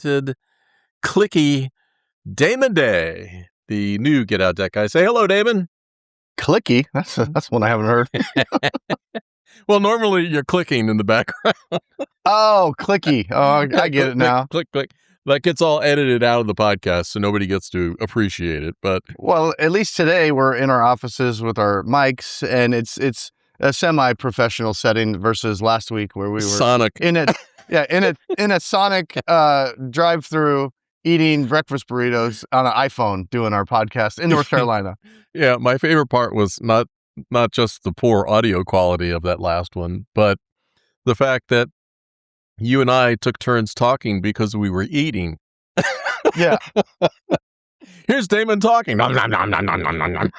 talented, clicky Damon Day, the new Get Out Deck guy. Say hello, Damon. Clicky? That's one I haven't heard. Well, normally you're clicking in the background. Oh, clicky. Oh, I get it now. Click. That gets all edited out of the podcast, so nobody gets to appreciate it. But well, at least today we're in our offices with our mics, and it's a semi-professional setting versus last week where we were Sonic in a Sonic drive-through eating breakfast burritos on an iPhone doing our podcast in North Carolina. Yeah, my favorite part was not just the poor audio quality of that last one, but the fact that you and I took turns talking because we were eating. Yeah. Here's Damon talking. Nom, nom, nom, nom, nom, nom, nom, nom.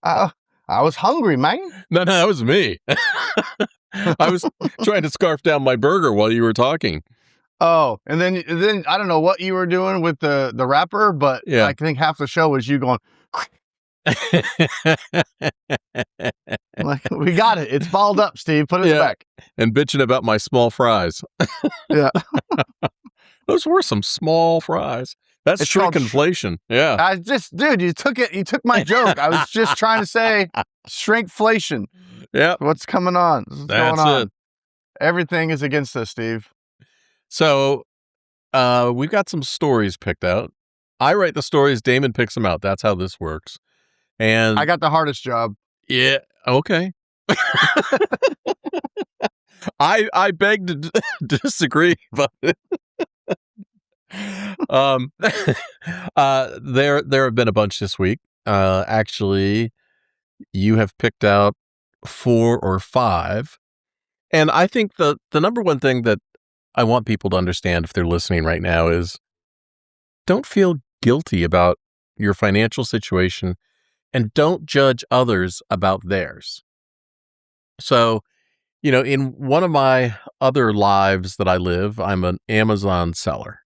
I was hungry, man. No, that was me. I was trying to scarf down my burger while you were talking. Oh, and then I don't know what you were doing with the wrapper, but yeah. I think half the show was you going, like, we got it. It's balled up, Steve. Put it back. And bitching about my small fries. Yeah. Those were some small fries. That's shrinkflation. Yeah. Dude, you took my joke. I was just trying to say shrinkflation. Yeah. What's coming on? That's going on? It. Everything is against us, Steve. So we've got some stories picked out. I write the stories, Damon picks them out. That's how this works. And I got the hardest job. Yeah. Okay. I beg to disagree, but there have been a bunch this week. Actually, you have picked out 4 or 5, and I think the number one thing that I want people to understand if they're listening right now is don't feel guilty about your financial situation. And don't judge others about theirs. So, in one of my other lives that I live, I'm an Amazon seller.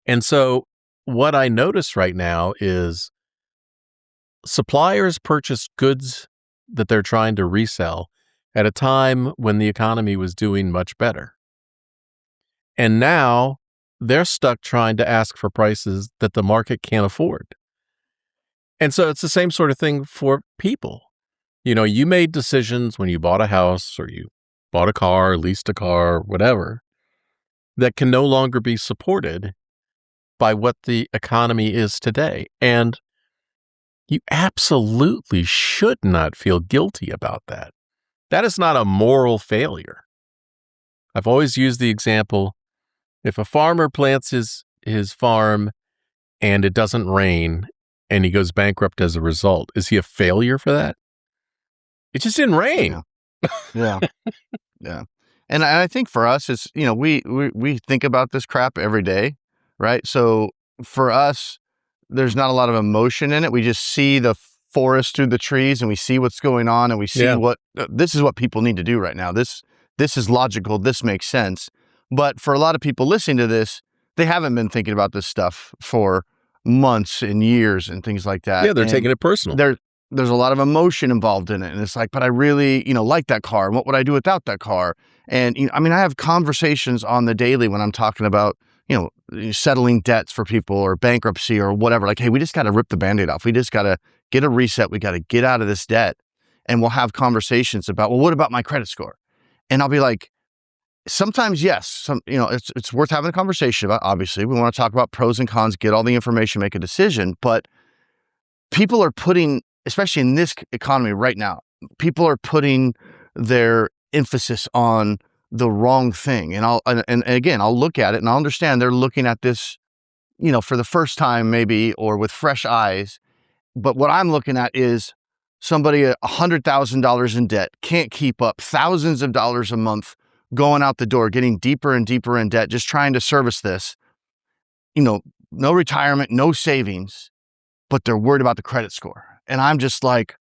And so what I notice right now is suppliers purchase goods that they're trying to resell at a time when the economy was doing much better. And now they're stuck trying to ask for prices that the market can't afford. And so it's the same sort of thing for people. You made decisions when you bought a house or you bought a car, leased a car, whatever, that can no longer be supported by what the economy is today. And you absolutely should not feel guilty about that. That is not a moral failure. I've always used the example, if a farmer plants his farm and it doesn't rain, and he goes bankrupt as a result, is he a failure for that? It just didn't rain. Yeah. Yeah. And I think for us, it's, we think about this crap every day, right? So for us, there's not a lot of emotion in it. We just see the forest through the trees and we see what's going on and we see this is what people need to do right now. This is logical. This makes sense. But for a lot of people listening to this, they haven't been thinking about this stuff for months and years and things like that. Yeah, they're taking it personal. There's a lot of emotion involved in it. And it's like, but I really, like that car. And what would I do without that car? And, I have conversations on the daily when I'm talking about, settling debts for people or bankruptcy or whatever. Like, hey, we just got to rip the Band-Aid off. We just got to get a reset. We got to get out of this debt. And we'll have conversations about, well, what about my credit score? And I'll be like, sometimes, yes, it's worth having a conversation about. Obviously, we want to talk about pros and cons, get all the information, make a decision. But people are putting, especially in this economy right now, people are putting their emphasis on the wrong thing. And again, I'll look at it and I'll understand they're looking at this, for the first time maybe, or with fresh eyes. But what I'm looking at is somebody $100,000 in debt, can't keep up, thousands of dollars a month, going out the door, getting deeper and deeper in debt, just trying to service this, no retirement, no savings, but they're worried about the credit score. And I'm just like,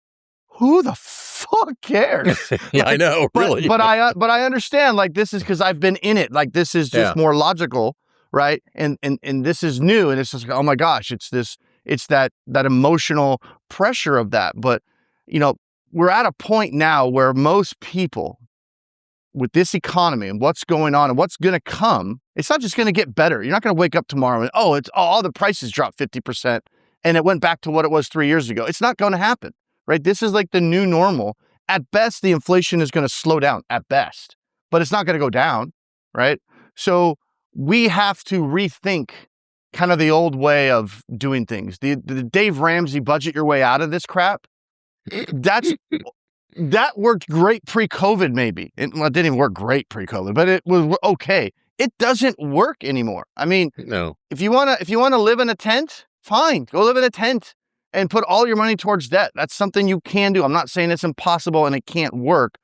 who the fuck cares? Yeah, I know, really. But I understand, like, this is because I've been in it. Like, this is just more logical, right? And this is new. And it's just, oh my gosh, it's that emotional pressure of that. But, we're at a point now where most people, with this economy and what's going on and what's going to come, It's not just going to get better. You're not going to wake up tomorrow and, oh, all the prices dropped 50% and it went back to what it was 3 years ago. It's not going to happen, right? This is like the new normal. At best, the inflation is going to slow down at best, but it's not going to go down, right? So we have to rethink kind of the old way of doing things. The Dave Ramsey budget your way out of this crap. That worked great pre-COVID, maybe. It didn't even work great pre-COVID, but it was okay. It doesn't work anymore. I mean, No. if you wanna live in a tent, fine, go live in a tent and put all your money towards debt. That's something you can do. I'm not saying it's impossible and it can't work,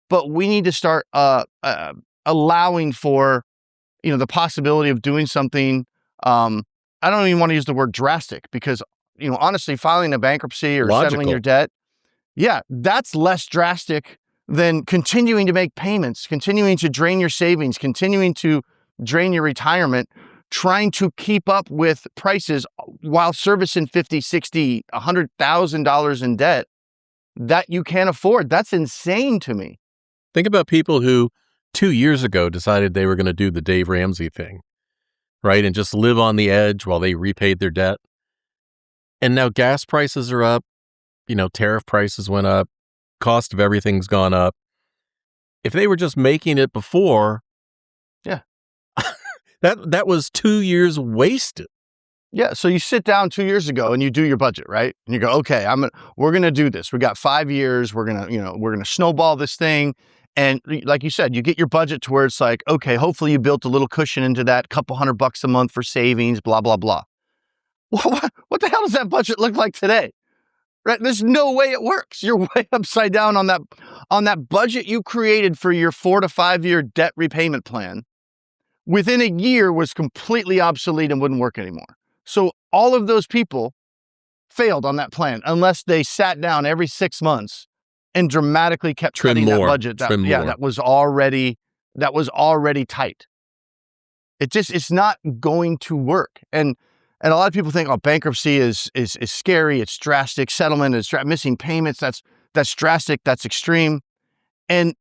but we need to start allowing for, the possibility of doing something. I don't even want to use the word drastic because, honestly, filing a bankruptcy or settling your debt, yeah, that's less drastic than continuing to make payments, continuing to drain your savings, continuing to drain your retirement, trying to keep up with prices while servicing $50, $60, $100,000 in debt that you can't afford. That's insane to me. Think about people who 2 years ago decided they were going to do the Dave Ramsey thing, right? And just live on the edge while they repaid their debt. And now gas prices are up, tariff prices went up, cost of everything's gone up. If they were just making it before, yeah, that was 2 years wasted. Yeah, so you sit down 2 years ago and you do your budget, right? And you go, okay, we're gonna do this. We got 5 years. We're gonna snowball this thing. And like you said, you get your budget to where it's like, okay, hopefully you built a little cushion into that, couple $100 a month for savings, blah blah blah. What the hell does that budget look like today? Right? There's no way it works. You're way upside down on that budget you created for your 4 to 5 year debt repayment plan. Within a year was completely obsolete and wouldn't work anymore. So all of those people failed on that plan unless they sat down every 6 months and dramatically kept cutting that budget. That was already tight. It's not going to work. And a lot of people think, oh, bankruptcy is scary. It's drastic. Settlement is missing payments. That's drastic. That's extreme. And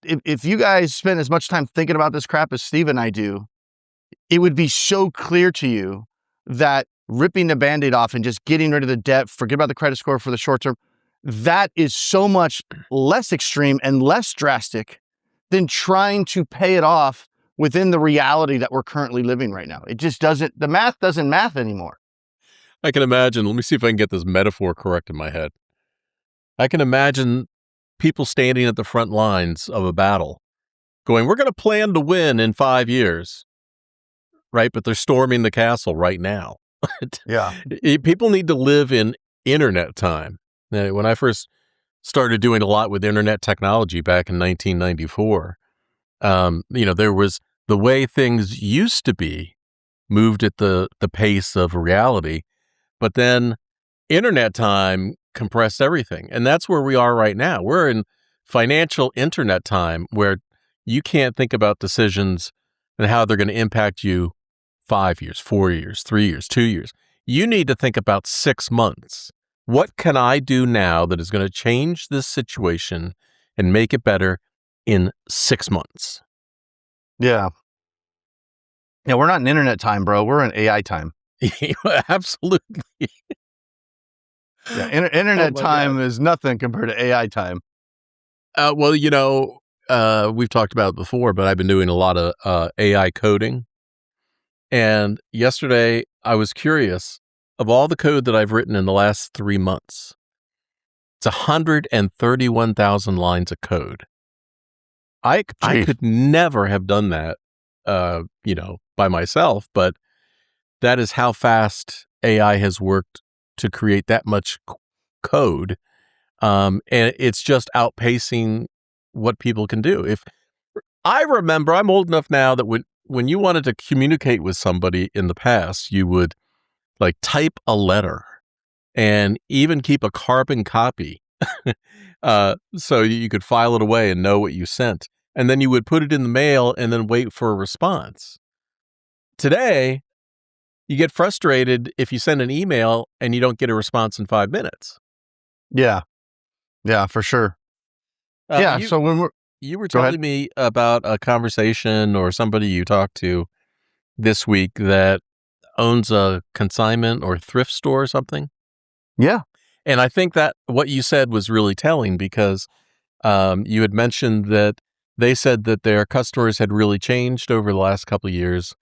if you guys spend as much time thinking about this crap as Steve and I do, it would be so clear to you that ripping the Band-Aid off and just getting rid of the debt, forget about the credit score for the short term, that is so much less extreme and less drastic than trying to pay it off within the reality that we're currently living right now. It just doesn't, the math doesn't math anymore. I can imagine, let me see if I can get this metaphor correct in my head. I can imagine people standing at the front lines of a battle going, we're going to plan to win in 5 years, right? But they're storming the castle right now. Yeah. People need to live in internet time. Now, when I first started doing a lot with internet technology back in 1994, there was the way things used to be moved at the pace of reality, but then internet time compressed everything. And that's where we are right now. We're in financial internet time where you can't think about decisions and how they're going to impact you 5 years, 4 years, 3 years, 2 years. You need to think about 6 months. What can I do now that is going to change this situation and make it better in 6 months? Yeah. Yeah, we're not in internet time, bro. We're in AI time. Absolutely. Yeah, internet time is nothing compared to AI time. We've talked about it before, but I've been doing a lot of AI coding. And yesterday, I was curious, of all the code that I've written in the last 3 months, it's 131,000 lines of code. I could never have done that, by myself, but that is how fast AI has worked to create that much code. And it's just outpacing what people can do. If I remember, I'm old enough now that when you wanted to communicate with somebody in the past, you would like type a letter and even keep a carbon copy so you could file it away and know what you sent. And then you would put it in the mail and then wait for a response. Today, you get frustrated if you send an email and you don't get a response in 5 minutes. Yeah. Yeah, for sure. So when you were telling me about a conversation or somebody you talked to this week that owns a consignment or thrift store or something. Yeah. And I think that what you said was really telling because you had mentioned that they said that their customers had really changed over the last couple of years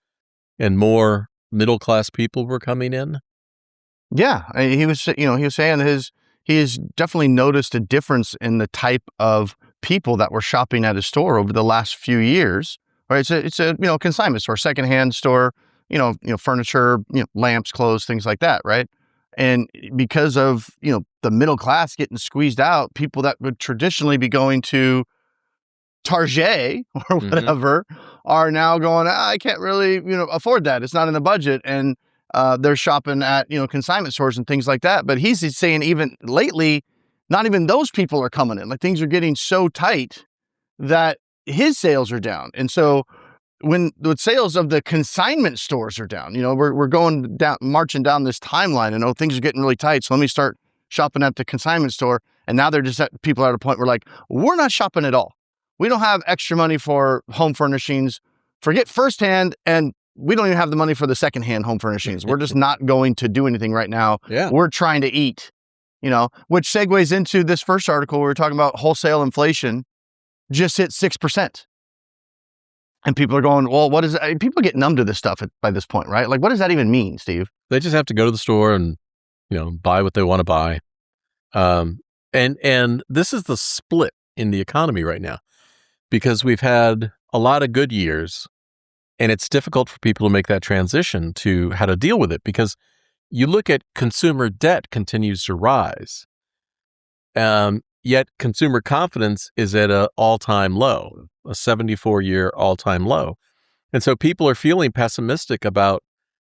and more middle-class people were coming in. Yeah, he was saying he has definitely noticed a difference in the type of people that were shopping at his store over the last few years. Right, it's a consignment store, secondhand store, furniture, lamps, clothes, things like that, right? And because of the middle class getting squeezed out, people that would traditionally be going to Target or whatever are now going, I can't really, afford that. It's not in the budget. And they're shopping at, consignment stores and things like that. But he's saying even lately, not even those people are coming in. Like things are getting so tight that his sales are down. And so when the sales of the consignment stores are down, we're going down, marching down this timeline and things are getting really tight. So let me start shopping at the consignment store. And now people are at a point where like, we're not shopping at all. We don't have extra money for home furnishings. Forget firsthand, and we don't even have the money for the secondhand home furnishings. We're just not going to do anything right now. Yeah. We're trying to eat, which segues into this first article. We were talking about wholesale inflation just hit 6%. And people are going, well, what is it? People get numb to this stuff by this point, right? Like, what does that even mean, Steve? They just have to go to the store and, buy what they want to buy. And this is the split in the economy right now. Because we've had a lot of good years, and it's difficult for people to make that transition to how to deal with it because you look at consumer debt continues to rise, yet consumer confidence is at an all-time low, a 74-year all-time low. And so people are feeling pessimistic about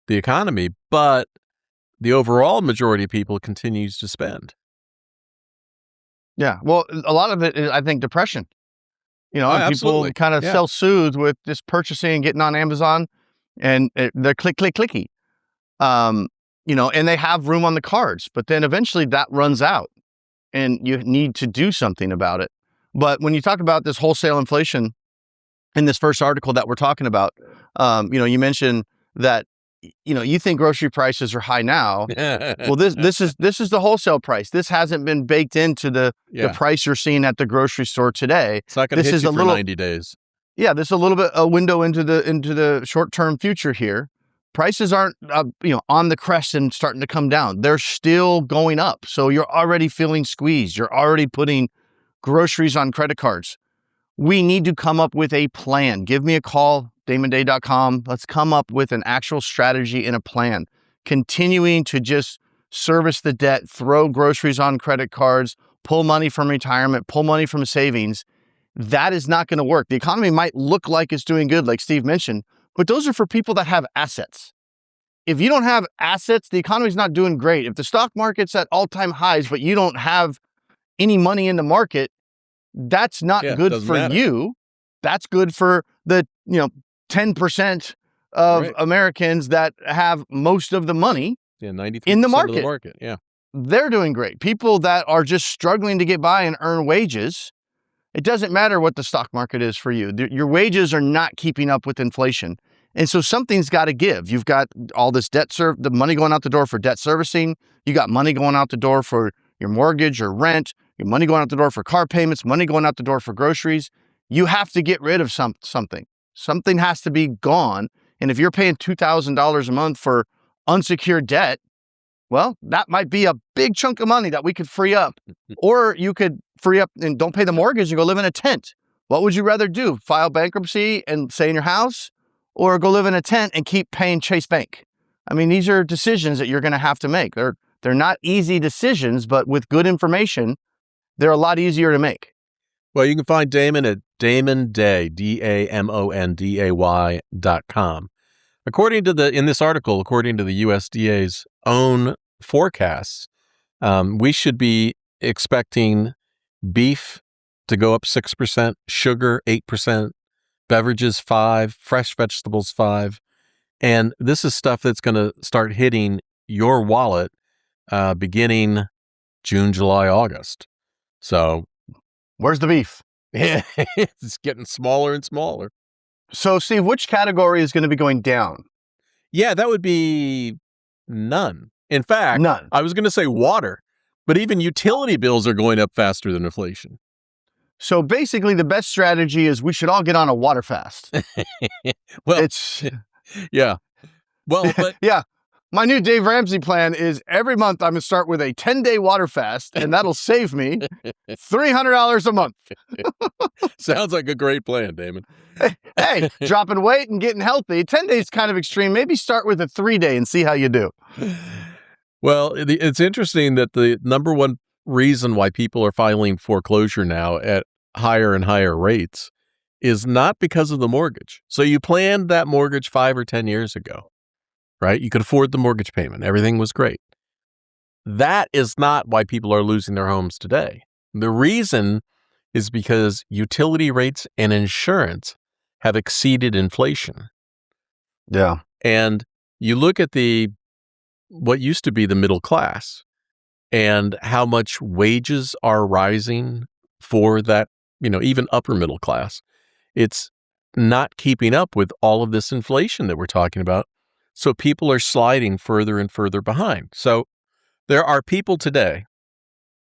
the economy, but the overall majority of people continues to spend. Yeah, well, a lot of it is, I think, depression. And people kind of self-soothe with just purchasing and getting on Amazon, and they're clicky. And they have room on the cards, but then eventually that runs out, and you need to do something about it. But when you talk about this wholesale inflation in this first article that we're talking about, you mentioned that you think grocery prices are high now. Well, this is the wholesale price. This hasn't been baked into the price you're seeing at the grocery store today. It's not going to hit you for 90 days. Yeah, this is a little bit a window into the short-term future here. Prices aren't on the crest and starting to come down. They're still going up. So you're already feeling squeezed. You're already putting groceries on credit cards. We need to come up with a plan. Give me a call, damonday.com. Let's come up with an actual strategy and a plan. Continuing to just service the debt, throw groceries on credit cards, pull money from retirement, pull money from savings. That is not going to work. The economy might look like it's doing good, like Steve mentioned, but those are for people that have assets. If you don't have assets, the economy's not doing great. If the stock market's at all-time highs, but you don't have any money in the market, that's not good for you. That's good for the 10% of Americans that have most of the money in the market. Of the market. Yeah, they're doing great. People that are just struggling to get by and earn wages, it doesn't matter what the stock market is for you. Your wages are not keeping up with inflation. And so something's got to give. You've got all this the money going out the door for debt servicing. You got money going out the door for your mortgage or rent, your money going out the door for car payments, money going out the door for groceries. You have to get rid of something. Something has to be gone. And if you're paying $2,000 a month for unsecured debt, well, that might be a big chunk of money that we could free up. Or you could free up and don't pay the mortgage and go live in a tent. What would you rather do? File bankruptcy and stay in your house, or go live in a tent and keep paying Chase Bank? I mean, these are decisions that you're going to have to make. They're not easy decisions, but with good information, they're a lot easier to make. Well, you can find Damon at Damon Day, DamonDay.com. In this article, according to the USDA's own forecasts, we should be expecting beef to go up 6%, sugar 8%, beverages 5%, fresh vegetables 5%. And this is stuff that's going to start hitting your wallet beginning June, July, August. So where's the beef? It's getting smaller and smaller. So, Steve, which category is going to be going down? Yeah, that would be none. In fact, None. I was going to say water, but even utility bills are going up faster than inflation. So basically, the best strategy is we should all get on a water fast. Well, It's yeah. Well, but yeah. My new Dave Ramsey plan is every month I'm going to start with a 10-day water fast, and that'll save me $300 a month. sounds like a great plan, Damon. Hey, dropping weight and getting healthy. 10 days kind of extreme. Maybe start with a 3-day and see how you do. Well, it's interesting that the number one reason why people are filing foreclosure now at higher and higher rates is not because of the mortgage. So you planned that mortgage 5 or 10 years ago, right? You could afford the mortgage payment. Everything was great. That is not why people are losing their homes today. The reason is because utility rates and insurance have exceeded inflation. Yeah. And you look at what used to be the middle class and how much wages are rising for that, even upper middle class. It's not keeping up with all of this inflation that we're talking about. So people are sliding further and further behind. So there are people today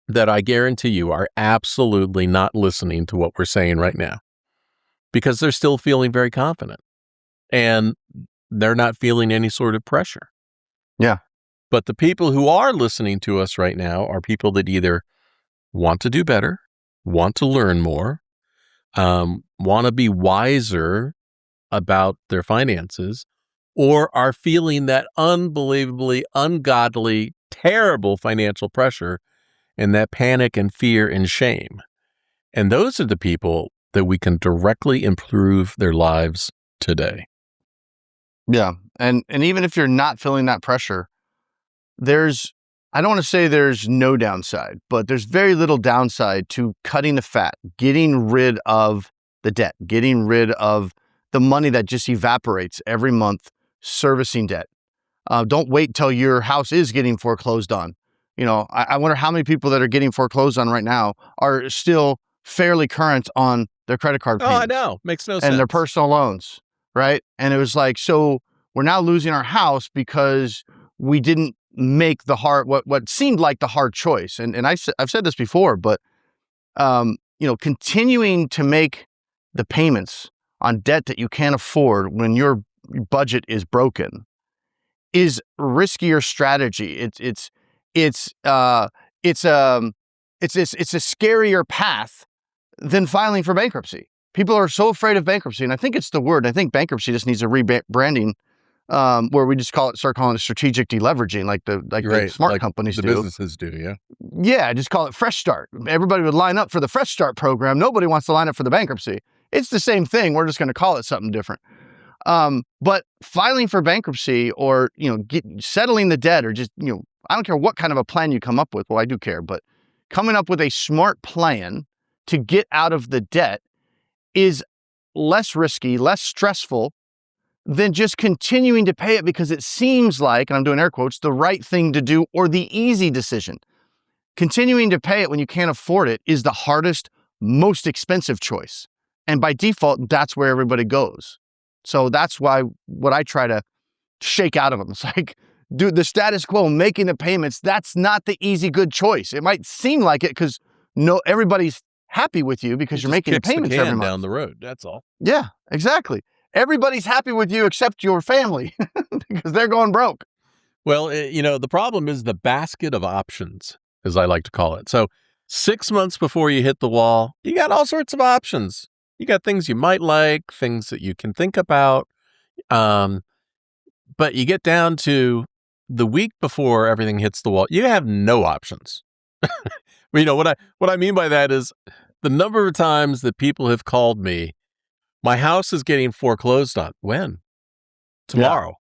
that I guarantee you are absolutely not listening to what we're saying right now because they're still feeling very confident and they're not feeling any sort of pressure. Yeah. But the people who are listening to us right now are people that either want to do better, want to learn more, want to be wiser about their finances, or are feeling that unbelievably, ungodly, terrible financial pressure and that panic and fear and shame. And those are the people that we can directly improve their lives today. Yeah. And even if you're not feeling that pressure, I don't want to say there's no downside, but there's very little downside to cutting the fat, getting rid of the debt, getting rid of the money that just evaporates every month, servicing debt. Don't wait till your house is getting foreclosed on. I wonder how many people that are getting foreclosed on right now are still fairly current on their credit card payments. Oh, I know. Makes no sense. And their personal loans, right? And it was like, so we're now losing our house because we didn't make what seemed like the hard choice. And I've said this before, but continuing to make the payments on debt that you can't afford when your budget is broken is riskier strategy. It's a scarier path than filing for bankruptcy. People are so afraid of bankruptcy, and I think it's the word. I think bankruptcy just needs a rebranding, where we just start calling it strategic deleveraging, like the smart companies do. The businesses do, yeah. Yeah, just call it fresh start. Everybody would line up for the fresh start program. Nobody wants to line up for the bankruptcy. It's the same thing. We're just going to call it something different. But filing for bankruptcy or, settling the debt or just, I don't care what kind of a plan you come up with. Well, I do care, but coming up with a smart plan to get out of the debt is less risky, less stressful than just continuing to pay it because it seems like, and I'm doing air quotes, the right thing to do or the easy decision. Continuing to pay it when you can't afford it is the hardest, most expensive choice. And by default, that's where everybody goes. So that's why what I try to shake out of them. It's like, dude, the status quo, making the payments, that's not the easy, good choice. It might seem like it because everybody's happy with you because you're making the payments every month. Down the road, that's all. Yeah, exactly. Everybody's happy with you except your family because they're going broke. Well, the problem is the basket of options, as I like to call it. So 6 months before you hit the wall, you got all sorts of options. You got things you might like, things that you can think about. But you get down to the week before everything hits the wall, you have no options. What I mean by that is the number of times that people have called me, my house is getting foreclosed on. When? Tomorrow.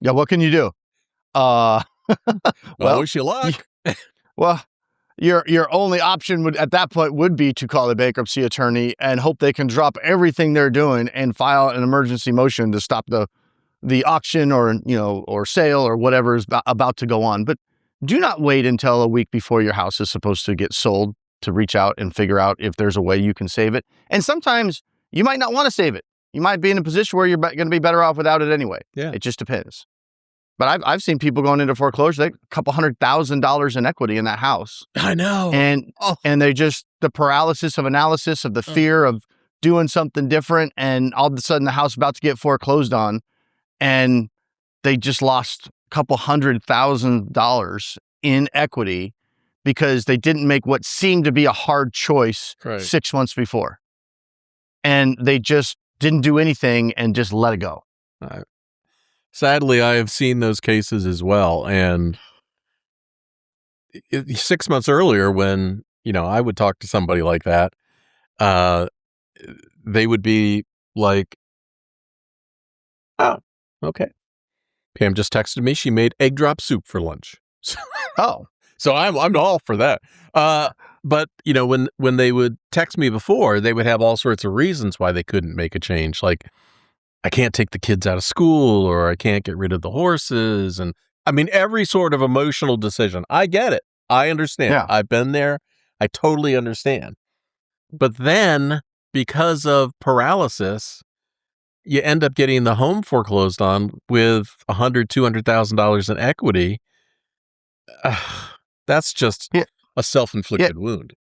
Yeah, what can you do? Well, I wish you luck. Well, your only option at that point would be to call a bankruptcy attorney and hope they can drop everything they're doing and file an emergency motion to stop the auction or sale or whatever is about to go on. But do not wait until a week before your house is supposed to get sold to reach out and figure out if there's a way you can save it. And sometimes you might not want to save it. You might be in a position where you're going to be better off without it anyway. Yeah. It just depends. But I've seen people going into foreclosure, they a couple $100,000 in equity in that house. I know. And they just, the paralysis of analysis, of the fear of doing something different, and all of a sudden the house about to get foreclosed on, and they just lost a couple $100,000 in equity because they didn't make what seemed to be a hard choice 6 months before. And they just didn't do anything and just let it go. Sadly, I have seen those cases as well. And 6 months earlier, when, I would talk to somebody like that, they would be like, oh, okay. Pam just texted me. She made egg drop soup for lunch. So I'm all for that. But when they would text me before, they would have all sorts of reasons why they couldn't make a change. Like, I can't take the kids out of school, or I can't get rid of the horses. And I mean, every sort of emotional decision. I get it. I understand. Yeah. I've been there. I totally understand. But then, because of paralysis, you end up getting the home foreclosed on with $100,000, $200,000 in equity. That's just a self-inflicted wound.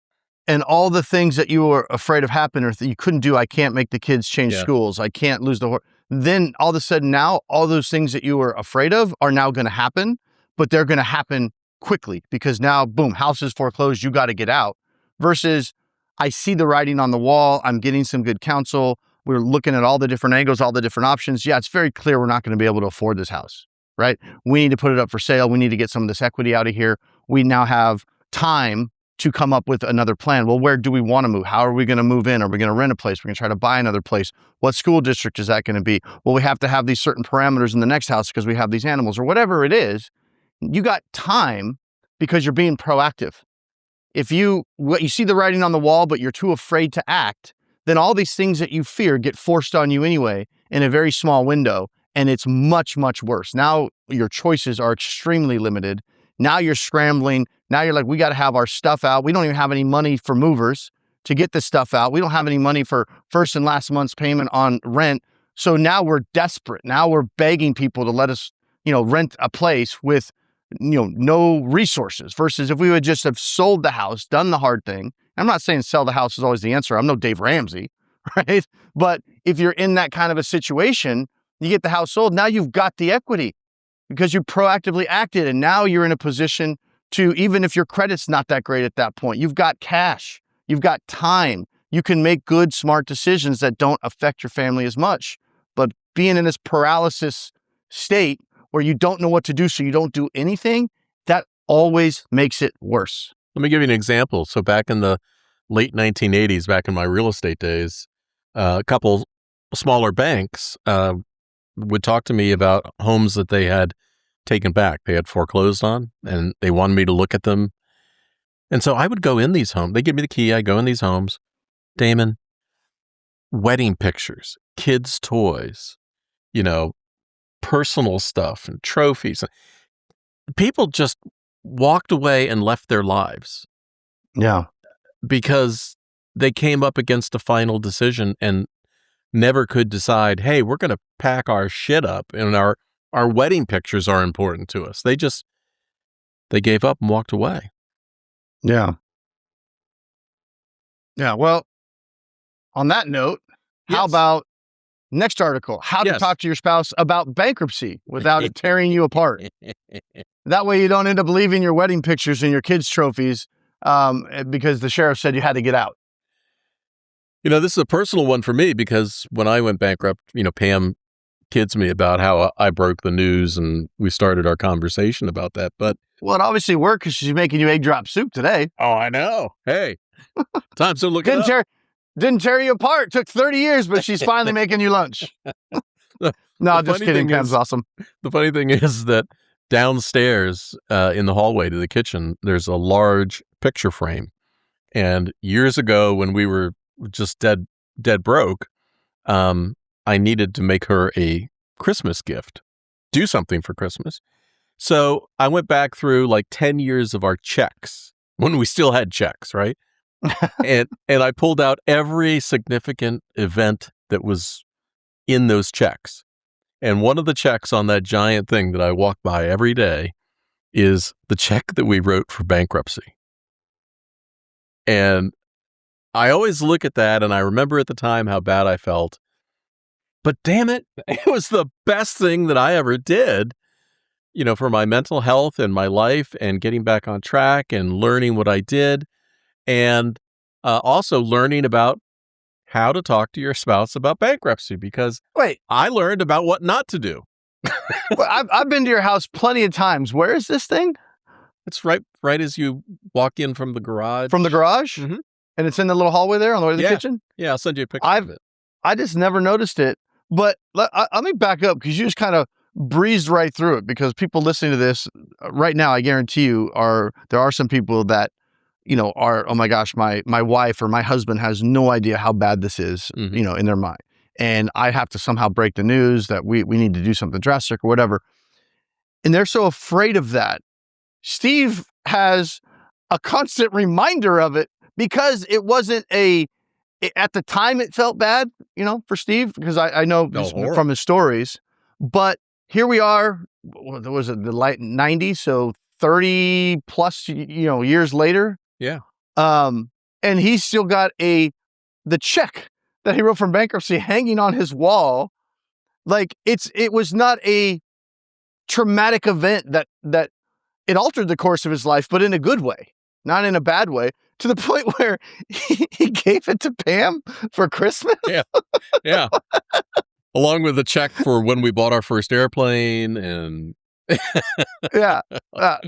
And all the things that you were afraid of happening, or that you couldn't do, I can't make the kids change schools, I can't lose the horse. Then all of a sudden now, all those things that you were afraid of are now going to happen, but they're going to happen quickly because now, boom, house is foreclosed, you got to get out. Versus, I see the writing on the wall, I'm getting some good counsel, we're looking at all the different angles, all the different options. Yeah, it's very clear we're not going to be able to afford this house, right? We need to put it up for sale. We need to get some of this equity out of here. We now have time to come up with another plan. Well, where do we want to move? How are we going to move in? Are we going to rent a place? We're going to try to buy another place. What school district is that going to be? Well, we have to have these certain parameters in the next house because we have these animals, or whatever it is. You got time because you're being proactive. If you see the writing on the wall, but you're too afraid to act, then all these things that you fear get forced on you anyway in a very small window. And it's much, much worse. Now your choices are extremely limited. Now you're scrambling. Now you're like, we got to have our stuff out. We don't even have any money for movers to get this stuff out. We don't have any money for first and last month's payment on rent. So now we're desperate. Now we're begging people to let us, rent a place with, no resources, versus if we would just have sold the house, done the hard thing. I'm not saying sell the house is always the answer. I'm no Dave Ramsey, right? But if you're in that kind of a situation, you get the house sold. Now you've got the equity because you proactively acted. And now you're in a position to, even if your credit's not that great at that point, you've got cash, you've got time. You can make good, smart decisions that don't affect your family as much. But being in this paralysis state where you don't know what to do, so you don't do anything, that always makes it worse. Let me give you an example. So back in the late 1980s, back in my real estate days, a couple smaller banks would talk to me about homes that they had taken back. They had foreclosed on, and they wanted me to look at them. And so I would go in these homes. They give me the key. I go in these homes. Damon, wedding pictures, kids' toys, personal stuff and trophies. People just walked away and left their lives. Yeah. Because they came up against a final decision and never could decide, hey, we're going to pack our shit up, and our wedding pictures are important to us. They gave up and walked away. Yeah. Yeah. Well, on that note, how about next article, how to talk to your spouse about bankruptcy without it tearing you apart? That way you don't end up leaving your wedding pictures and your kids' trophies because the sheriff said you had to get out. This is a personal one for me because when I went bankrupt, Pam kids me about how I broke the news, and we started our conversation about that. But well, it obviously worked because she's making you egg drop soup today. Oh, I know. Hey, time to look it up. Didn't tear you apart. Took 30 years, but she's finally making you lunch. No, just kidding. Pam's awesome. The funny thing is that downstairs in the hallway to the kitchen, there's a large picture frame. And years ago, when we were just dead broke, I needed to make her a Christmas gift, do something for Christmas. So I went back through like 10 years of our checks when we still had checks, right? and I pulled out every significant event that was in those checks. And one of the checks on that giant thing that I walk by every day is the check that we wrote for bankruptcy. And I always look at that and I remember at the time how bad I felt. But damn it, it was the best thing that I ever did, for my mental health and my life and getting back on track and learning what I did. And also learning about how to talk to your spouse about bankruptcy, because Wait, I learned about what not to do. well, I've been to your house plenty of times. Where is this thing? It's right as you walk in from the garage. From the garage? Mhm. And it's in the little hallway there on the way to the kitchen? Yeah, I'll send you a picture of it. I just never noticed it. But let me back up, because you just kind of breezed right through it, because people listening to this right now, I guarantee you, there are some people that, are, oh my gosh, my wife or my husband has no idea how bad this is, Mhm. in their mind. And I have to somehow break the news that we need to do something drastic or whatever. And they're so afraid of that. Steve has a constant reminder of it, because it wasn't at the time it felt bad, for Steve, because I know from his stories. But here we are, what was it, the late 90s, so 30 plus, years later. Yeah. And he's still got the check that he wrote from bankruptcy hanging on his wall. Like it was not a traumatic event that it altered the course of his life, but in a good way, not in a bad way, to the point where he gave it to Pam for Christmas. Yeah. Along with the check for when we bought our first airplane. And Yeah.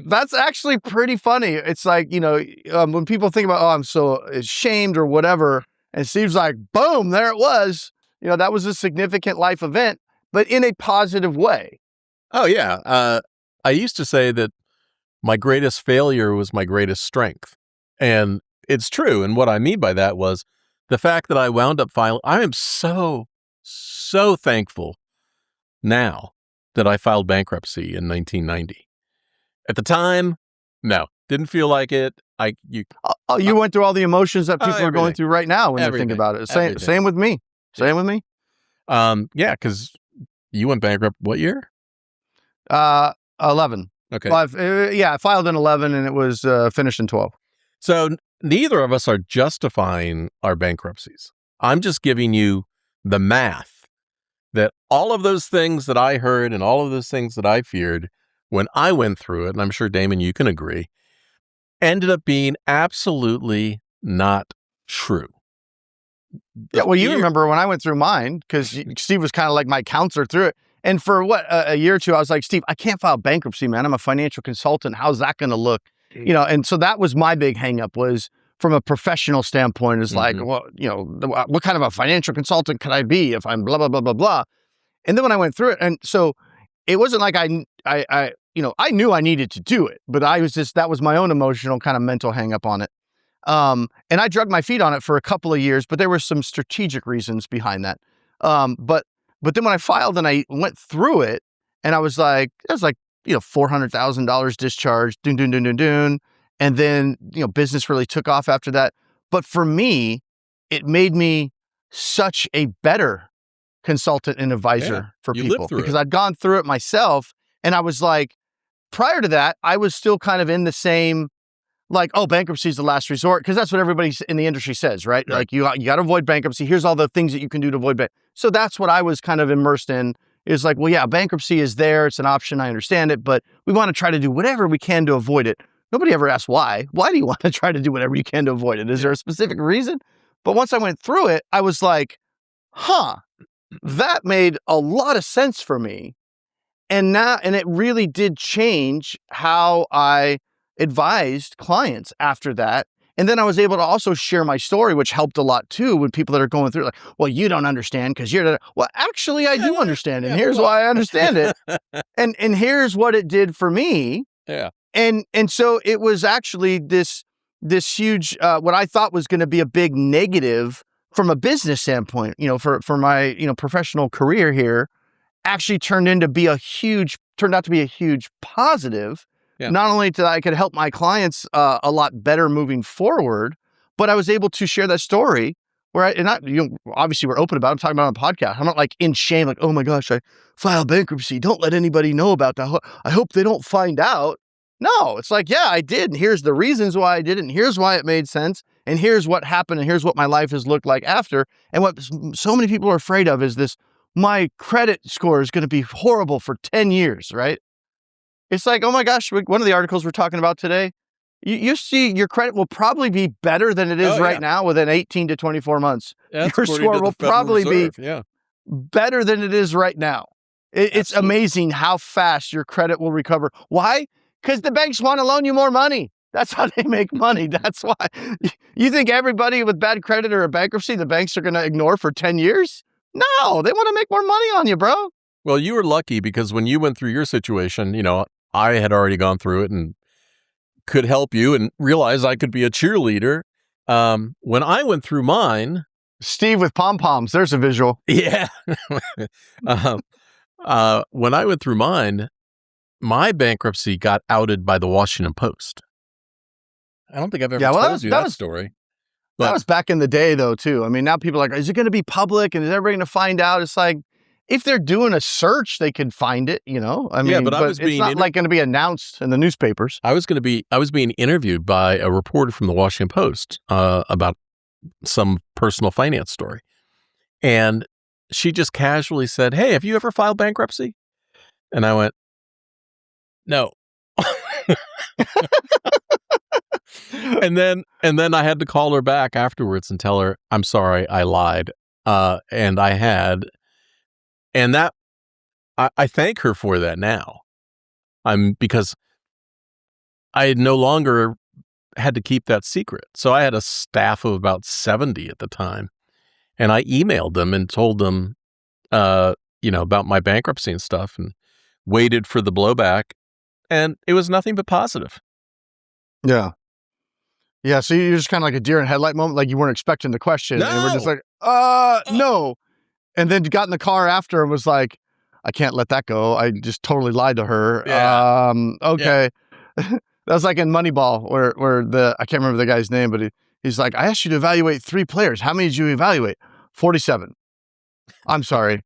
That's actually pretty funny. It's like, when people think about, oh, I'm so ashamed or whatever, and Steve's like, boom, there it was. That was a significant life event, but in a positive way. Oh, yeah. I used to say that my greatest failure was my greatest strength. And it's true. And what I mean by that was the fact that I wound up filing. I am so thankful now that I filed bankruptcy in 1990. At the time, no, didn't feel like it. You went through all the emotions that people are going everything. through right now when they think about it. Same with me. Same with me. Yeah, because you went bankrupt what year? 11. Okay. I filed in 11 and it was finished in 12. So neither of us are justifying our bankruptcies. I'm just giving you the math that all of those things that I heard and all of those things that I feared when I went through it, and I'm sure, Damon, you can agree, ended up being absolutely not true. Yeah, well, you remember when I went through mine, because Steve was kind of like my counselor through it. And for a year or two, I was like, Steve, I can't file bankruptcy, man. I'm a financial consultant. How's that going to look? And so that was my big hang up, was from a professional standpoint, is like, well, what kind of a financial consultant could I be if I'm blah, blah, blah, blah, blah. And then when I went through it, and so it wasn't like I knew I needed to do it, but that was my own emotional kind of mental hang up on it. And I dragged my feet on it for a couple of years, but there were some strategic reasons behind that. But then when I filed and I went through it, and I was like, it was like, $400,000 discharged, and then, business really took off after that. But for me, it made me such a better consultant and advisor for people, because I'd gone through it myself. And I was like, prior to that, I was still kind of in the same, like, oh, bankruptcy is the last resort, because that's what everybody in the industry says, right? Like, you got to avoid bankruptcy. Here's all the things that you can do to avoid bankruptcy. So that's what I was kind of immersed in, is like, well, yeah, bankruptcy is there. It's an option. I understand it, but we want to try to do whatever we can to avoid it. Nobody ever asked why. Why do you want to try to do whatever you can to avoid it? Is there a specific reason? But once I went through it, I was like, that made a lot of sense for me. And it really did change how I advised clients after that. And then I was able to also share my story, which helped a lot too, with people that are going through, like, well, you don't understand because well, actually I do understand. And here's why I understand it. And here's what it did for me. Yeah. And so it was actually this huge, what I thought was going to be a big negative from a business standpoint, for my, professional career here, actually turned out to be a huge positive. Yeah. Not only that I could help my clients a lot better moving forward, but I was able to share that story Obviously we're open about it. I'm talking about it on a podcast. I'm not like in shame, like, oh my gosh, I filed bankruptcy. Don't let anybody know about that. I hope they don't find out. No, it's like, yeah, I did. And here's the reasons why I did it. And here's why it made sense. And here's what happened. And here's what my life has looked like after. And what so many people are afraid of is this, my credit score is going to be horrible for 10 years, right? It's like, oh my gosh, one of the articles we're talking about today, you see your credit will probably be better than it is right now within 18 to 24 months. That's your score will probably be yeah. better than it is right now. It's amazing how fast your credit will recover. Why? Because the banks want to loan you more money. That's how they make money. That's why. You think everybody with bad credit or a bankruptcy, the banks are going to ignore for 10 years? No, they want to make more money on you, bro. Well, you were lucky because when you went through your situation, I had already gone through it and could help you and realize I could be a cheerleader. When I went through mine, Steve with pom-poms, there's a visual. Yeah. When I went through mine, my bankruptcy got outed by the Washington Post. I don't think I've ever told you that story. But that was back in the day, though, too. I mean, now people are like, is it going to be public? And is everybody going to find out? It's like, if they're doing a search, they can find it, I mean, but it's not like going to be announced in the newspapers. I was being interviewed by a reporter from the Washington Post about some personal finance story. And she just casually said, "Hey, have you ever filed bankruptcy?" And I went, "No." And then I had to call her back afterwards and tell her, "I'm sorry, I lied." And I had, and that I thank her for that now. Because I no longer had to keep that secret. So I had a staff of about 70 at the time, and I emailed them and told them, about my bankruptcy and stuff, and waited for the blowback, and it was nothing but positive. Yeah. Yeah, so you're just kind of like a deer in headlight moment, like you weren't expecting the question, and we're just like, no. And then got in the car after and was like, I can't let that go. I just totally lied to her. Yeah. Okay. Yeah. That was like in Moneyball where I can't remember the guy's name, but he's like, I asked you to evaluate 3 players. How many did you evaluate? 47. I'm sorry.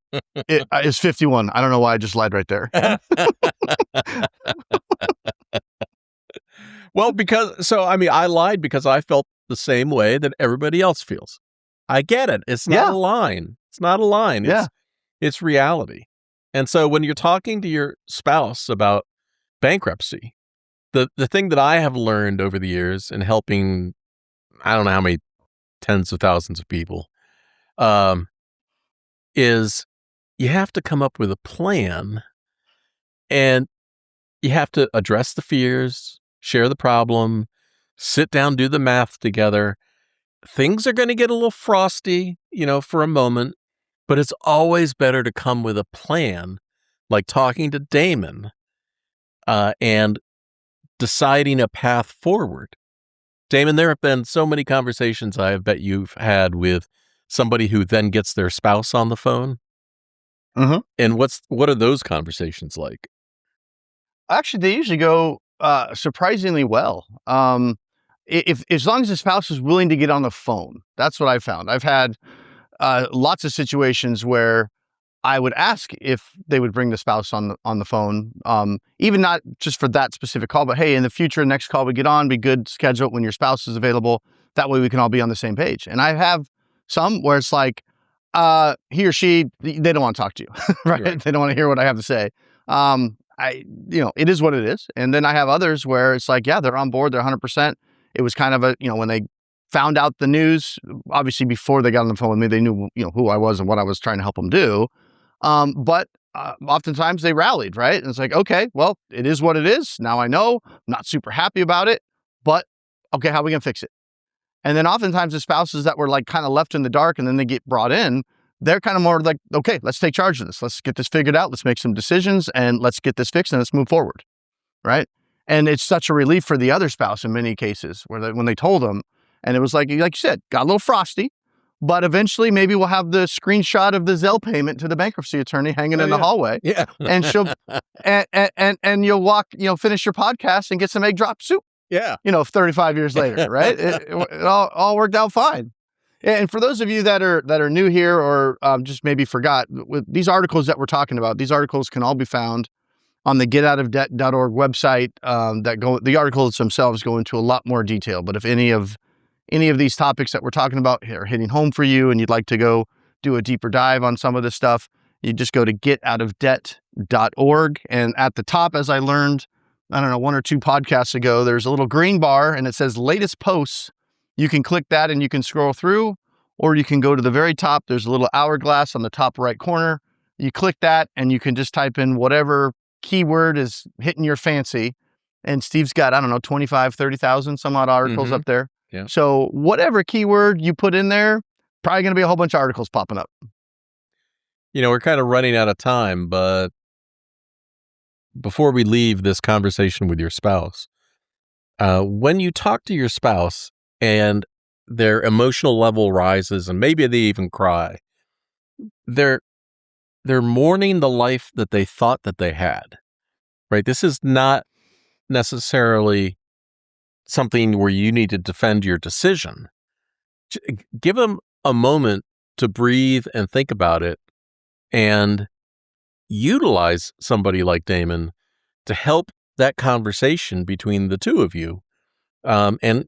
It's 51. I don't know why I just lied right there. Well, I lied because I felt the same way that everybody else feels. I get it. It's not a line. It's not a line. It's reality. And so when you're talking to your spouse about bankruptcy, the thing that I have learned over the years in helping, I don't know how many tens of thousands of people, is you have to come up with a plan, and you have to address the fears, share the problem, sit down, do the math together. Things are going to get a little frosty, for a moment, but it's always better to come with a plan, like talking to Damon, and deciding a path forward. Damon, there have been so many conversations I bet you've had with somebody who then gets their spouse on the phone. Mm-hmm. And what are those conversations like? Actually, they usually go surprisingly well. If as long as the spouse is willing to get on the phone, that's what I've found. I've had lots of situations where I would ask if they would bring the spouse on the phone, even not just for that specific call, but hey, in the future, next call we get on, be good, schedule it when your spouse is available. That way we can all be on the same page. And I have some where it's like, he or she, they don't want to talk to you, right? They don't want to hear what I have to say. It is what it is. And then I have others where it's like, yeah, they're on board, they're 100%. It was kind of when they found out the news, obviously before they got on the phone with me, they knew, who I was and what I was trying to help them do. But oftentimes they rallied, right? And it's like, okay, well, it is what it is. Now I know, I'm not super happy about it, but okay, how are we going to fix it? And then oftentimes the spouses that were like kind of left in the dark and then they get brought in, they're kind of more like, okay, let's take charge of this. Let's get this figured out. Let's make some decisions and let's get this fixed and let's move forward. Right. And it's such a relief for the other spouse in many cases when they told them, and it was like you said, got a little frosty, but eventually maybe we'll have the screenshot of the Zelle payment to the bankruptcy attorney hanging in the hallway. Yeah. And she'll, and you'll walk, finish your podcast and get some egg drop soup. Yeah. 35 years later, right? It all worked out fine. And for those of you that are new here or just maybe forgot, with these articles that we're talking about, these articles can all be found on the getoutofdebt.org website. The articles themselves go into a lot more detail. But if any of these topics that we're talking about are hitting home for you and you'd like to go do a deeper dive on some of this stuff, you just go to getoutofdebt.org. And at the top, as I learned, I don't know, 1 or 2 podcasts ago, there's a little green bar and it says latest posts. You can click that and you can scroll through, or you can go to the very top. There's a little hourglass on the top right corner. You click that and you can just type in whatever keyword is hitting your fancy. And Steve's got, I don't know, 25, 30,000 some odd articles up there. Yeah. So whatever keyword you put in there, probably going to be a whole bunch of articles popping up. We're kind of running out of time, but before we leave this conversation with your spouse, when you talk to your spouse and their emotional level rises and maybe they even cry, they're mourning the life that they thought that they had, right? This is not necessarily something where you need to defend your decision. Give them a moment to breathe and think about it, and utilize somebody like Damon to help that conversation between the two of you, and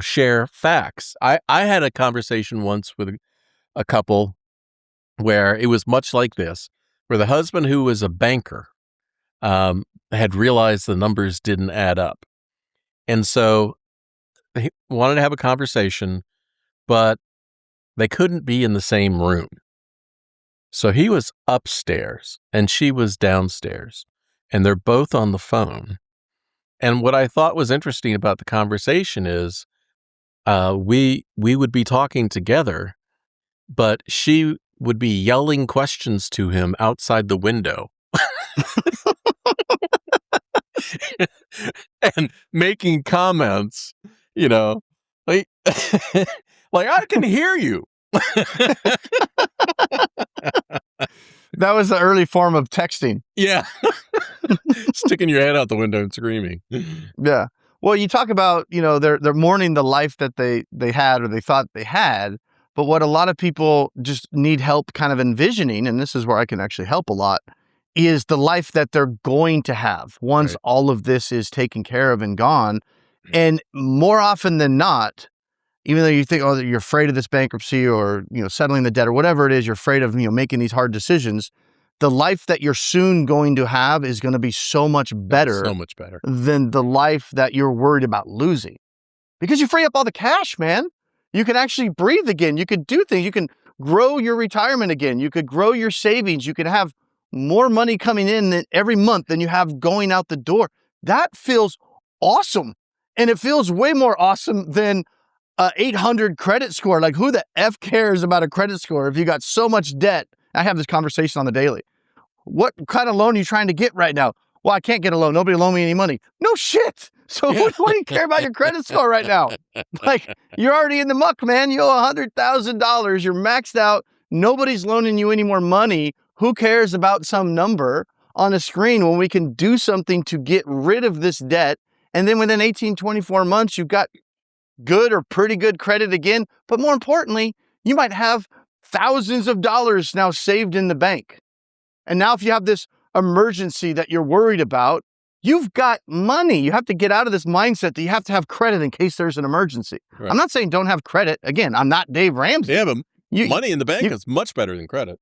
share facts. I had a conversation once with a couple where it was much like this, where the husband, who was a banker, had realized the numbers didn't add up. And so he wanted to have a conversation, but they couldn't be in the same room. So he was upstairs and she was downstairs, and they're both on the phone. And what I thought was interesting about the conversation is we would be talking together, but she would be yelling questions to him outside the window and making comments, like, like, I can hear you. That was the early form of texting. Yeah. Sticking your head out the window and screaming. Yeah. Well, you talk about, they're mourning the life that they had or they thought they had. But what a lot of people just need help kind of envisioning, and this is where I can actually help a lot, is the life that they're going to have once all of this is taken care of and gone. And more often than not, even though you think, oh, you're afraid of this bankruptcy or, settling the debt or whatever it is, you're afraid of, making these hard decisions, the life that you're soon going to have is going to be so much better than the life that you're worried about losing. Because you free up all the cash, man. You can actually breathe again. You could do things. You can grow your retirement again. You could grow your savings. You could have more money coming in every month than you have going out the door. That feels awesome. And it feels way more awesome than 800 credit score. Like, who the F cares about a credit score if you got so much debt? I have this conversation on the daily. What kind of loan are you trying to get right now? Well, I can't get a loan. Nobody loan me any money. No shit. So what do you care about your credit score right now? Like, you're already in the muck, man. You owe $100,000. You're maxed out. Nobody's loaning you any more money. Who cares about some number on a screen when we can do something to get rid of this debt? And then within 18, 24 months, you've got good or pretty good credit again. But more importantly, you might have thousands of dollars now saved in the bank. And now if you have this emergency that you're worried about, you've got money. You have to get out of this mindset that you have to have credit in case there's an emergency. Right. I'm not saying don't have credit. Again, I'm not Dave Ramsey. Yeah, but money in the bank is much better than credit.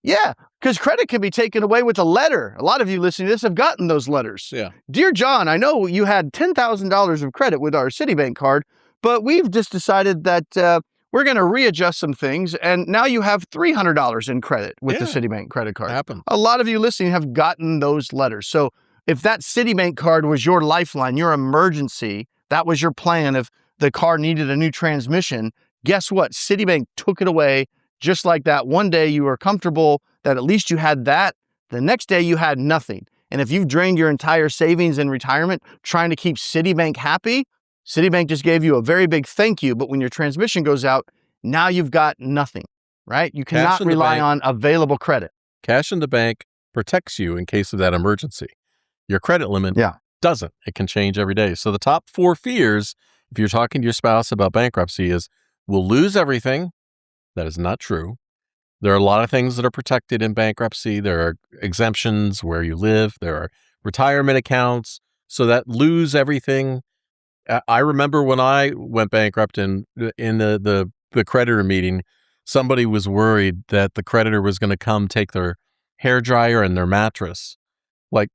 Yeah, because credit can be taken away with a letter. A lot of you listening to this have gotten those letters. Yeah. Dear John, I know you had $10,000 of credit with our Citibank card, but we've just decided that we're going to readjust some things, and now you have $300 in credit with the Citibank credit card. Happened. A lot of you listening have gotten those letters. So if that Citibank card was your lifeline, your emergency, that was your plan. If the car needed a new transmission, guess what? Citibank took it away just like that. One day you were comfortable that at least you had that. The next day you had nothing. And if you've drained your entire savings in retirement trying to keep Citibank happy, Citibank just gave you a very big thank you. But when your transmission goes out, now you've got nothing, right? You cannot rely on available credit. Cash in the bank protects you in case of that emergency. Your credit limit doesn't. It can change every day. So the top 4 fears, if you're talking to your spouse about bankruptcy, is will lose everything. That is not true. There are a lot of things that are protected in bankruptcy. There are exemptions where you live. There are retirement accounts. So that lose everything. I remember when I went bankrupt and in the creditor meeting, somebody was worried that the creditor was going to come take their hair dryer and their mattress. Like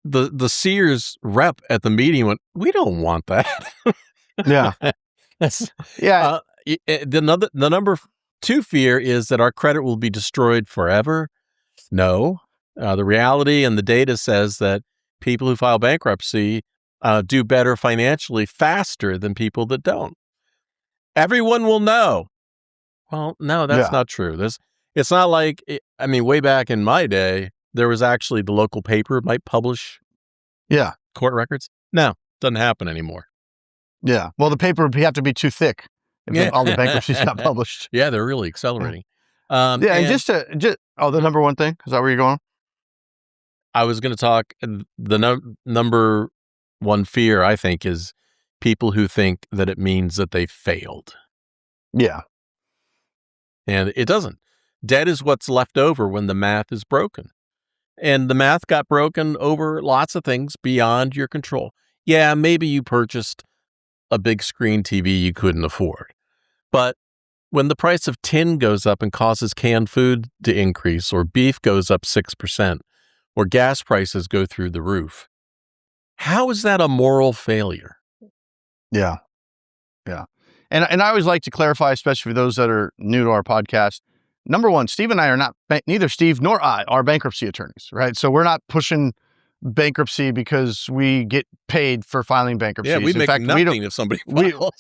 the Sears rep at the meeting went, "We don't want that." Yeah. Yeah. The number two fear is that our credit will be destroyed forever. No. The reality and the data says that people who file bankruptcy do better financially faster than people that don't. Everyone will know. Well, no, that's not true. It's not like, way back in my day, there was actually the local paper might publish court records. No, doesn't happen anymore. Yeah. Well, the paper would have to be too thick if all the bankruptcies got published. Yeah, they're really accelerating. And the number one thing, is that where you're going? I was going to talk, the number one fear, I think, is people who think that it means that they failed. Yeah. And it doesn't. Debt is what's left over when the math is broken. And the math got broken over lots of things beyond your control. Yeah, maybe you purchased a big screen TV you couldn't afford. But when the price of tin goes up and causes canned food to increase, or beef goes up 6%, or gas prices go through the roof, how is that a moral failure? Yeah. Yeah. And I always like to clarify, especially for those that are new to our podcast. Number one, Steve and I are not, neither Steve nor I are bankruptcy attorneys, right? So we're not pushing bankruptcy because we get paid for filing bankruptcy. Yeah, we make nothing if somebody files.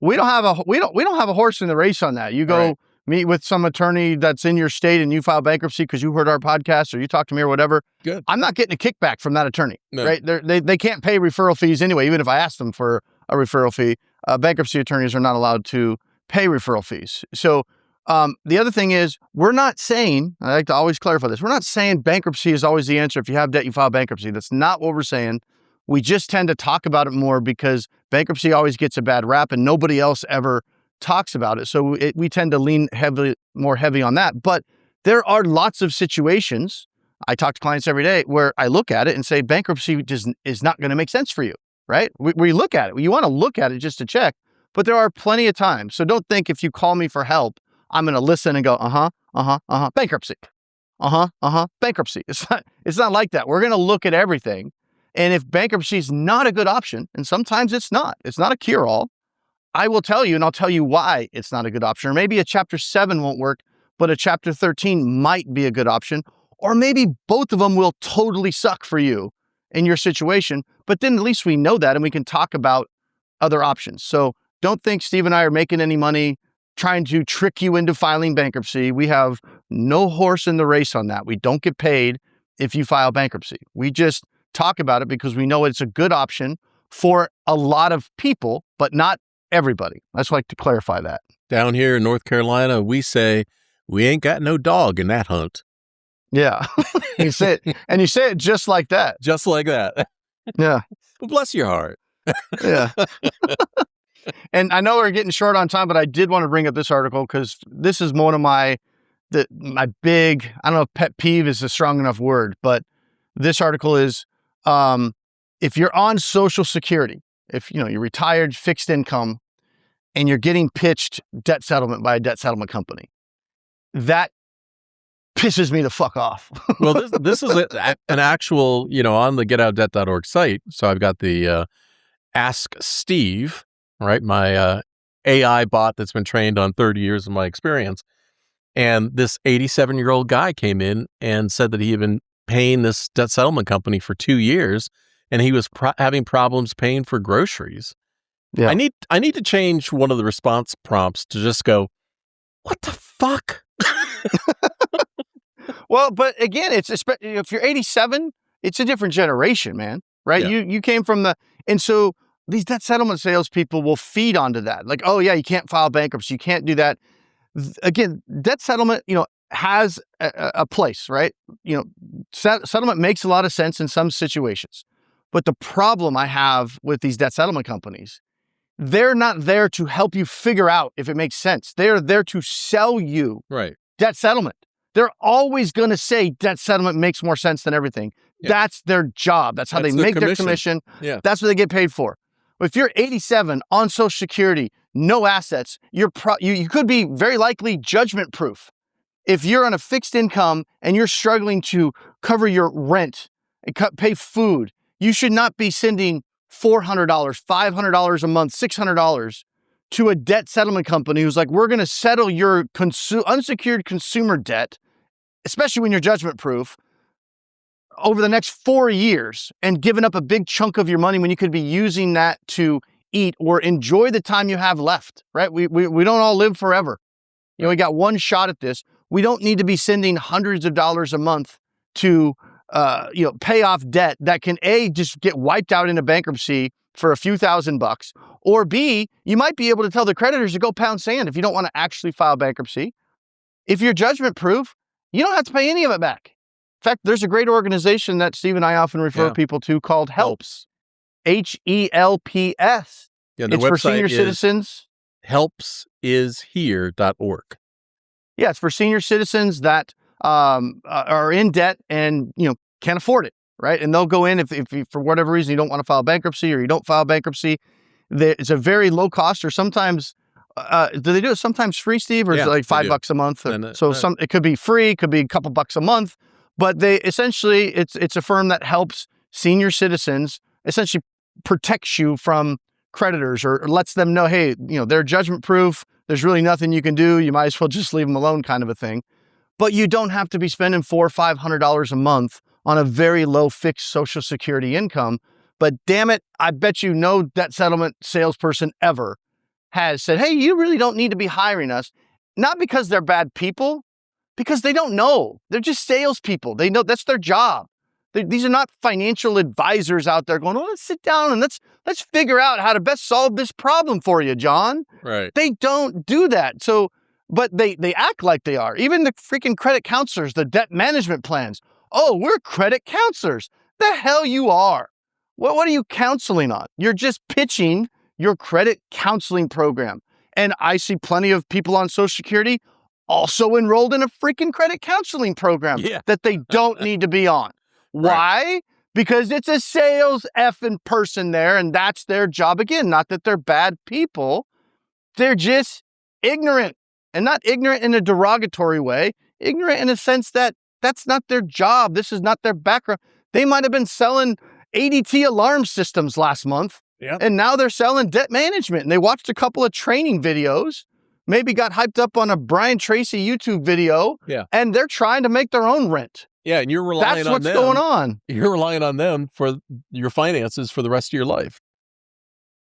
We don't have a horse in the race on that. You go meet with some attorney that's in your state and you file bankruptcy because you heard our podcast or you talked to me or whatever. Good. I'm not getting a kickback from that attorney, right? They can't pay referral fees anyway, even if I ask them for a referral fee. Bankruptcy attorneys are not allowed to pay referral fees. So the other thing is, we're not saying, I like to always clarify this, we're not saying bankruptcy is always the answer. If you have debt, you file bankruptcy. That's not what we're saying. We just tend to talk about it more because bankruptcy always gets a bad rap and nobody else ever talks about it. So we tend to lean more heavy on that. But there are lots of situations, I talk to clients every day, where I look at it and say, bankruptcy is not going to make sense for you, right? We look at it. You want to look at it just to check, but there are plenty of times. So don't think if you call me for help, I'm going to listen and go, bankruptcy. Bankruptcy. It's not like that. We're going to look at everything. And if bankruptcy is not a good option, and sometimes it's not a cure-all, I will tell you, and I'll tell you why it's not a good option. Or maybe a Chapter 7 won't work, but a Chapter 13 might be a good option. Or maybe both of them will totally suck for you in your situation. But then at least we know that and we can talk about other options. So don't think Steve and I are making any money trying to trick you into filing bankruptcy. We have no horse in the race on that. We don't get paid if you file bankruptcy. We just talk about it because we know it's a good option for a lot of people, but not everybody. I just like to clarify that. Down here in North Carolina, we say, we ain't got no dog in that hunt. Yeah. You say it just like that. Just like that. Yeah. Well, bless your heart. Yeah. And I know we're getting short on time, but I did want to bring up this article because this is one of my big, I don't know if pet peeve is a strong enough word, but this article is, if you're on Social Security, if you're retired, fixed income, and you're getting pitched debt settlement by a debt settlement company, that pisses me the fuck off. Well, this is an actual, on the getoutdebt.org site. So I've got the Ask Steve, right? My AI bot that's been trained on 30 years of my experience. And this 87-year-old guy came in and said that he had been paying this debt settlement company for 2 years, and he was having problems paying for groceries. Yeah. I need to change one of the response prompts to just go, what the fuck? Well, but again, if you're 87, it's a different generation, man, right? Yeah. You came from and so these debt settlement salespeople will feed onto that. Like, oh yeah, you can't file bankruptcy. You can't do that. Again, debt settlement, has a place, right? Settlement makes a lot of sense in some situations. But the problem I have with these debt settlement companies they're not there to help you figure out if it makes sense. They're there to sell you debt settlement. They're always going to say debt settlement makes more sense than everything. Yeah. That's their job. That's how they make their commission. Yeah. That's what they get paid for. If you're 87 on Social Security, no assets, you could be very likely judgment proof. If you're on a fixed income and you're struggling to cover your rent and pay food, you should not be sending $400, $500 a month, $600 to a debt settlement company who's like, we're going to settle your unsecured consumer debt, especially when you're judgment proof, over the next 4 years, and giving up a big chunk of your money when you could be using that to eat or enjoy the time you have left, right? We don't all live forever. We got one shot at this. We don't need to be sending hundreds of dollars a month to pay off debt that can A, just get wiped out into bankruptcy for a few $1,000s, or B, you might be able to tell the creditors to go pound sand if you don't want to actually file bankruptcy. If you're judgment proof, you don't have to pay any of it back. In fact, there's a great organization that Steve and I often refer people to called HELPS. HELPS. Yeah, it's for senior citizens. Helpsishere.org. Yeah, it's for senior citizens that are in debt and can't afford it, right? And they'll go in if you, for whatever reason you don't want to file bankruptcy or you don't file bankruptcy. It's a very low cost, or sometimes do they do it sometimes free, Steve, or is it like $5 a month? It could be free, could be a couple bucks a month, but they essentially it's a firm that helps senior citizens, essentially protects you from creditors or lets them know, hey, they're judgment proof. There's really nothing you can do. You might as well just leave them alone, kind of a thing. But you don't have to be spending $400 or $500 a month on a very low fixed Social Security income. But damn it, I bet you no debt settlement salesperson ever has said, hey, you really don't need to be hiring us. Not because they're bad people, because they don't know. They're just salespeople. They know that's their job. These are not financial advisors out there going, oh, let's sit down and let's figure out how to best solve this problem for you, John. Right. They don't do that. So, but they act like they are. Even the freaking credit counselors, the debt management plans. Oh, we're credit counselors. The hell you are. What are you counseling on? You're just pitching your credit counseling program. And I see plenty of people on Social Security also enrolled in a freaking credit counseling program that they don't need to be on. Why? Right. Because it's a sales effing person there, and that's their job. Again, not that they're bad people. They're just ignorant, and not ignorant in a derogatory way, ignorant in a sense that that's not their job. This is not their background. They might have been selling ADT alarm systems last month, and now they're selling debt management. And they watched a couple of training videos, maybe got hyped up on a Brian Tracy YouTube video, and they're trying to make their own rent. Yeah, and you're relying on them. That's what's going on. You're relying on them for your finances for the rest of your life.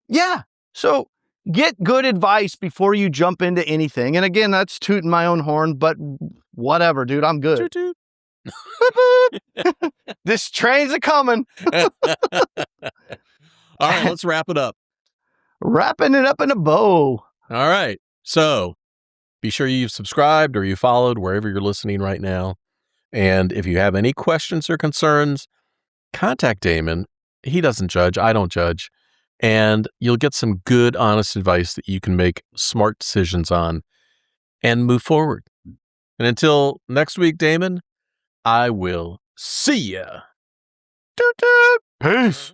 Yeah. So get good advice before you jump into anything. And again, that's tooting my own horn, but whatever, dude. I'm good. Toot, toot. This train's a-coming. All right, let's wrap it up. Wrapping it up in a bow. All right. So be sure you've subscribed or you followed wherever you're listening right now. And if you have any questions or concerns, contact Damon. He doesn't judge. I don't judge. And you'll get some good, honest advice that you can make smart decisions on and move forward. And until next week, Damon, I will see ya. Toot toot. Peace.